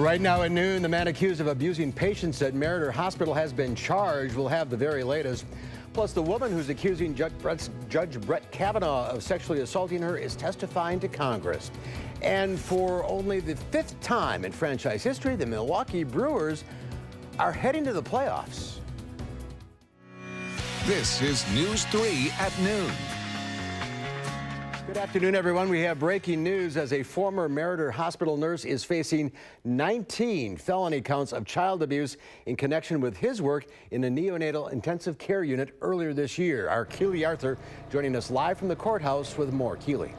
Right now at noon, the man accused of abusing patients at Meriter Hospital has been charged. We'll have the very latest. Plus, the woman who's accusing Judge Brett Kavanaugh of sexually assaulting her is testifying to Congress. And for only the 5th time in franchise history, the Milwaukee Brewers are heading to the playoffs. This is News 3 at noon. Good afternoon, everyone. We have breaking news as a former Meriter Hospital nurse is facing 19 felony counts of child abuse in connection with his work in a neonatal intensive care unit earlier this year. Our Keely Arthur joining us live from the courthouse with more. Keely.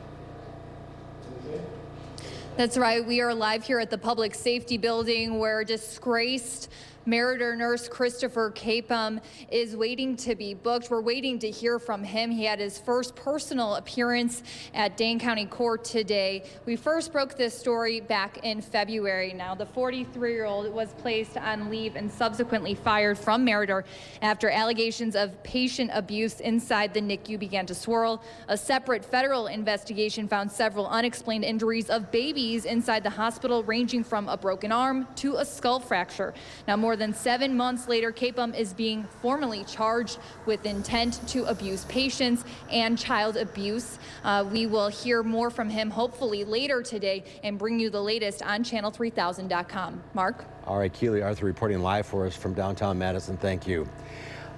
That's right. We are live here at the Public Safety Building where disgraced Meriter nurse Christopher Capeham is waiting to be booked. We're waiting to hear from him. He had his first personal appearance at Dane County Court today. We first broke this story back in February. Now, the 43-year-old was placed on leave and subsequently fired from Meriter after allegations of patient abuse inside the NICU began to swirl. A separate federal investigation found several unexplained injuries of babies inside the hospital, ranging from a broken arm to a skull fracture. Now, more than 7 months later, Capeham is being formally charged with intent to abuse patients and child abuse. We will hear more from him hopefully later today and bring you the latest on channel3000.com. Mark? All right, Keely Arthur reporting live for us from downtown Madison. Thank you.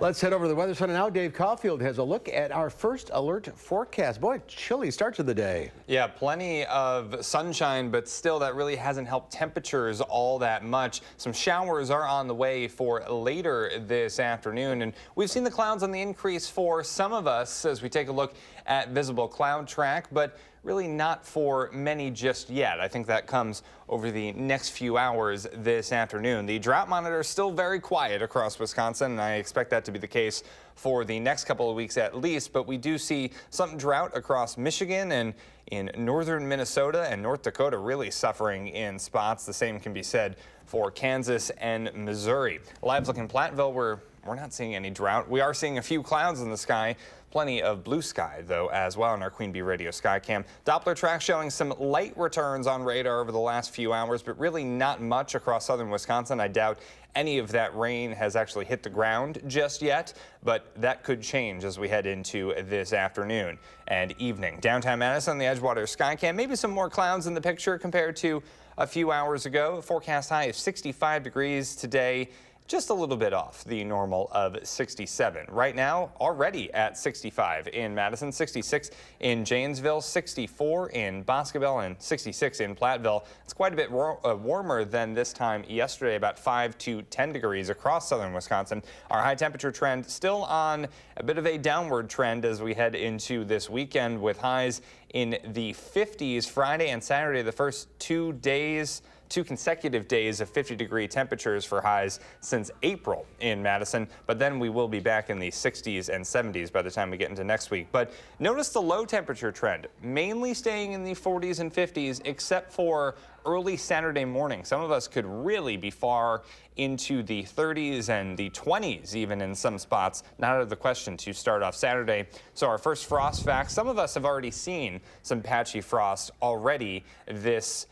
Let's head over to the Weather Center now. Dave Caulfield has a look at our first alert forecast. Boy, chilly start to the day. Yeah, plenty of sunshine, but still that really hasn't helped temperatures all that much. Some showers are on the way for later this afternoon, and we've seen the clouds on the increase for some of us as we take a look at visible cloud track, but really not for many just yet. I think that comes over the next few hours this afternoon. The drought monitor is still very quiet across Wisconsin, and I expect that to be the case for the next couple of weeks at least, but we do see some drought across Michigan and in northern Minnesota and North Dakota really suffering in spots. The same can be said for Kansas and Missouri. Live look in Platteville, we're not seeing any drought. We are seeing a few clouds in the sky. Plenty of blue sky, though, as well in our Queen Bee Radio Skycam. Doppler track showing some light returns on radar over the last few hours, but really not much across southern Wisconsin. I doubt any of that rain has actually hit the ground just yet, but that could change as we head into this afternoon and evening. Downtown Madison, the Edgewater Skycam, maybe some more clouds in the picture compared to a few hours ago. Forecast high of 65 degrees today. Just a little bit off the normal of 67. Right now, already at 65 in Madison, 66 in Janesville, 64 in Boscobel, and 66 in Platteville. It's quite a bit warmer than this time yesterday, about 5 to 10 degrees across southern Wisconsin. Our high temperature trend still on a bit of a downward trend as we head into this weekend with highs in the 50s Friday and Saturday, the first 2 consecutive days of 50-degree temperatures for highs since April in Madison, but then we will be back in the 60s and 70s by the time we get into next week. But notice the low temperature trend, mainly staying in the 40s and 50s, except for early Saturday morning. Some of us could really be far into the 30s and the 20s even in some spots. Not out of the question to start off Saturday. So our first frost facts, some of us have already seen some patchy frost already this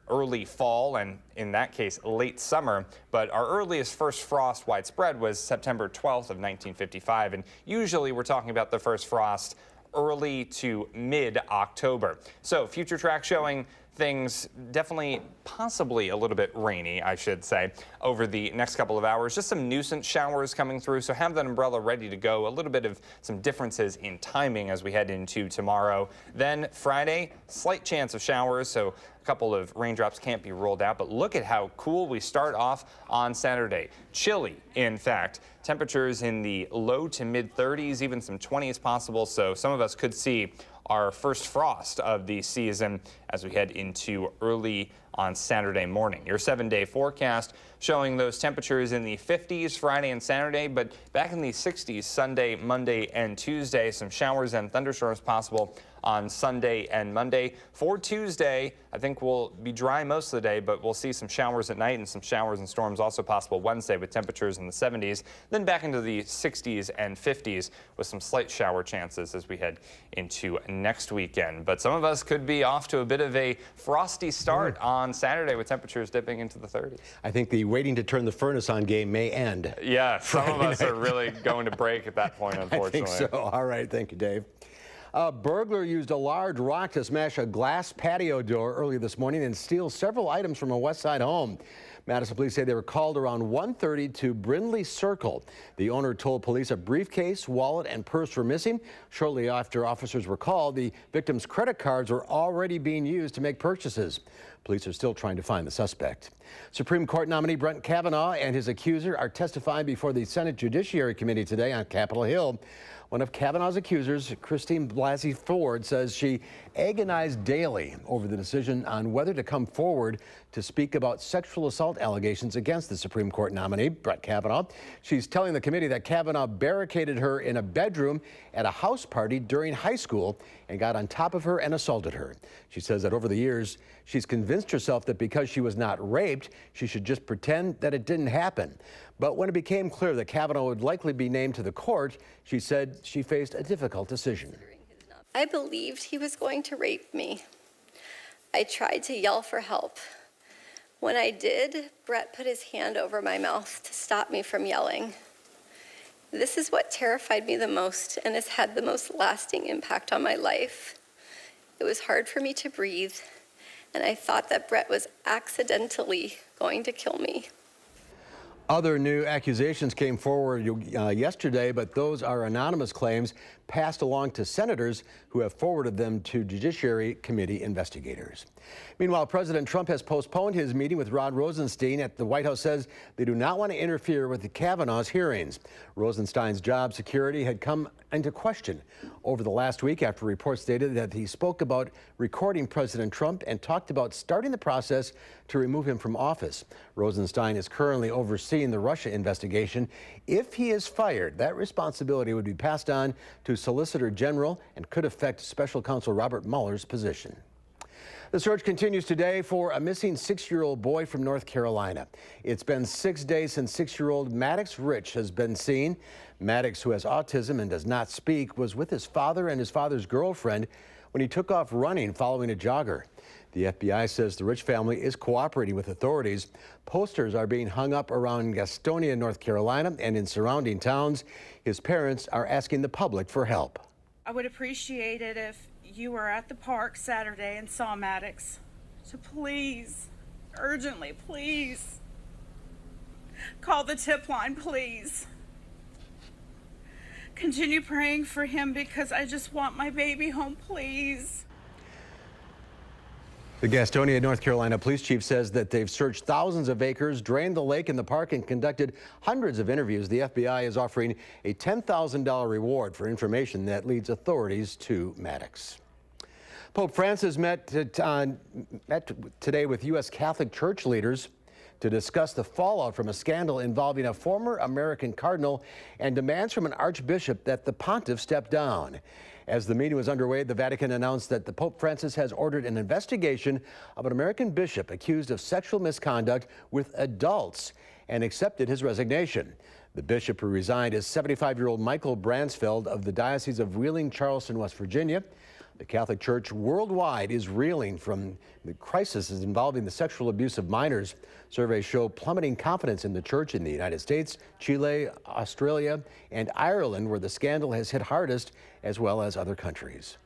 early fall and in that case late summer, but our earliest first frost widespread was September 12th of 1955, and usually we're talking about the first frost early to mid-October. So future track showing things definitely possibly a little bit rainy, I should say, over the next couple of hours. Just some nuisance showers coming through, so have that umbrella ready to go. A little bit of some differences in timing as we head into tomorrow. Then Friday, slight chance of showers, so a couple of raindrops can't be ruled out, but look at how cool we start off on Saturday. Chilly, in fact. Temperatures in the low to mid 30s, even some 20s possible, so some of us could see our first frost of the season as we head into early on Saturday morning. Your 7-day forecast showing those temperatures in the 50s Friday and Saturday, but back in the 60s Sunday, Monday, and Tuesday. Some showers and thunderstorms possible on Sunday and Monday. For Tuesday, I think we'll be dry most of the day, but we'll see some showers at night and some showers and storms also possible Wednesday with temperatures in the 70s, then back into the 60s and 50s with some slight shower chances as we head into next weekend. But some of us could be off to a bit of a frosty start on on Saturday with temperatures dipping into the 30s. I think the waiting to turn the furnace on game may end. Yeah, some of us Friday are really going to break at that point, unfortunately. I think so. All right. Thank you, Dave. A burglar used a large rock to smash a glass patio door early this morning and steal several items from a West Side home. Madison police say they were called around 1:30 to Brindley Circle. The owner told police a briefcase, wallet, and purse were missing. Shortly after officers were called, the victim's credit cards were already being used to make purchases. Police are still trying to find the suspect. Supreme Court nominee Brett Kavanaugh and his accuser are testifying before the Senate Judiciary Committee today on Capitol Hill. One of Kavanaugh's accusers, Christine Blasey Ford, says she agonized daily over the decision on whether to come forward to speak about sexual assault allegations against the Supreme Court nominee, Brett Kavanaugh. She's telling the committee that Kavanaugh barricaded her in a bedroom at a house party during high school and got on top of her and assaulted her. She says that over the years, she's convinced herself that because she was not raped, she should just pretend that it didn't happen. But when it became clear that Kavanaugh would likely be named to the court, she said she faced a difficult decision. I believed he was going to rape me. I tried to yell for help. When I did, Brett put his hand over my mouth to stop me from yelling. This is what terrified me the most and has had the most lasting impact on my life. It was hard for me to breathe, and I thought that Brett was accidentally going to kill me. Other new accusations came forward yesterday, but those are anonymous claims passed along to senators who have forwarded them to Judiciary Committee investigators. Meanwhile, President Trump has postponed his meeting with Rod Rosenstein. The White House says they do not want to interfere with the Kavanaugh's hearings. Rosenstein's job security had come into question over the last week after reports stated that he spoke about recording President Trump and talked about starting the process to remove him from office. Rosenstein is currently overseeing the Russia investigation. If he is fired, that responsibility would be passed on to Solicitor General and could affect Special Counsel Robert Mueller's position. The search continues today for a missing 6-year-old boy from North Carolina. It's been 6 days since 6-year-old Maddox Rich has been seen. Maddox, who has autism and does not speak, was with his father and his father's girlfriend when he took off running following a jogger. The FBI says the Rich family is cooperating with authorities. Posters are being hung up around Gastonia, North Carolina, and in surrounding towns. His parents are asking the public for help. I would appreciate it if you were at the park Saturday and saw Maddox. So please, urgently, please, call the tip line, please. Continue praying for him because I just want my baby home, please. The Gastonia, North Carolina police chief says that they've searched thousands of acres, drained the lake and the park, and conducted hundreds of interviews. The FBI is offering a $10,000 reward for information that leads authorities to Maddox. Pope Francis met today with U.S. Catholic Church leaders to discuss the fallout from a scandal involving a former American cardinal and demands from an archbishop that the pontiff step down. As the meeting was underway, the Vatican announced that the Pope Francis has ordered an investigation of an American bishop accused of sexual misconduct with adults and accepted his resignation. The bishop who resigned is 75-year-old Michael Bransfeld of the Diocese of Wheeling, Charleston, West Virginia. The Catholic Church worldwide is reeling from the crises involving the sexual abuse of minors. Surveys show plummeting confidence in the church in the United States, Chile, Australia, and Ireland, where the scandal has hit hardest, as well as other countries.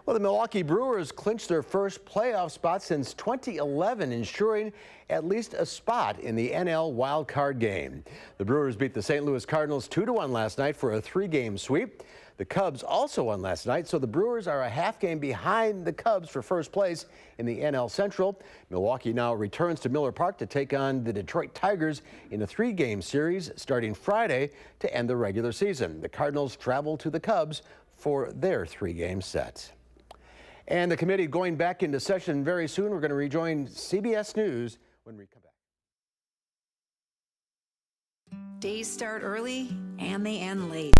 Well, the Milwaukee Brewers clinched their first playoff spot since 2011, ensuring at least a spot in the NL Wild Card game. The Brewers beat the St. Louis Cardinals 2-1 last night for a 3-game sweep. The Cubs also won last night, so the Brewers are a half game behind the Cubs for first place in the NL Central. Milwaukee now returns to Miller Park to take on the Detroit Tigers in a 3-game series starting Friday to end the regular season. The Cardinals travel to the Cubs for their 3-game set. And the committee going back into session very soon. We're going to rejoin CBS News when we come back. Days start early and they end late.